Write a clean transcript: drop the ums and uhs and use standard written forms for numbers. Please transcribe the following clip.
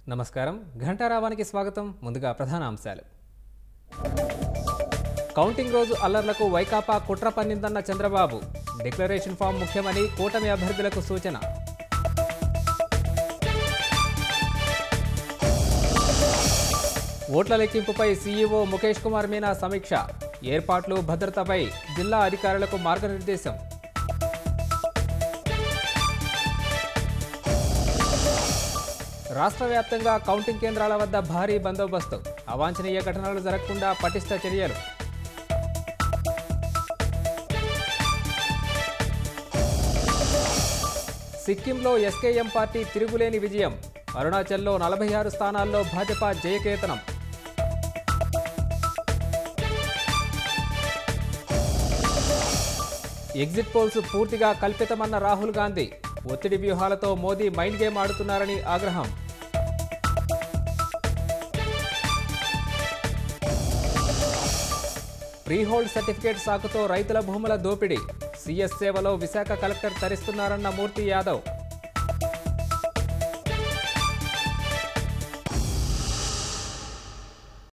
నమస్కారం ఘంటారావానికి స్వాగతం ముందుగా ప్రధాన అంశాలు కౌంటింగ్ రోజు అల్లర్లకు వైకాపా కుట్ర పన్నిందన్న చంద్రబాబు డిక్లరేషన్ ఫామ్ ముఖ్యమని కూటమి అభ్యర్థులకు సూచన ఓట్ల లెక్కింపుపై సీఈఓ ముఖేష్ కుమార్ మీనా సమీక్ష ఏర్పాట్లు భద్రతపై జిల్లా అధికారులకు మార్గనిర్దేశం రాష్ట్ర వ్యాప్తంగా కౌంటింగ్ కేంద్రాల వద్ద భారీ బందోబస్తు అవాంఛనీయ ఘటనలు జరగకుండా పటిష్ట చర్యలు సిక్కింలో ఎస్కేఎం పార్టీ తిరుగులేని విజయం అరుణాచల్లో 46 స్థానాల్లో భాజపా జయకేతనం ఎగ్జిట్ పోల్స్ పూర్తిగా కల్పితమన్న రాహుల్ గాంధీ ఒత్తిడి వ్యూహాలతో మోదీ మైండ్ గేమ్ ఆడుతున్నారని ఆగ్రహం ఫ్రీహోల్డ్ సర్టిఫికేట్ సాకుతో రైతుల భూముల దోపిడీ సీఎస్ సేవలో విశాఖ కలెక్టర్ తరిస్తున్నారన్న మూర్తి యాదవ్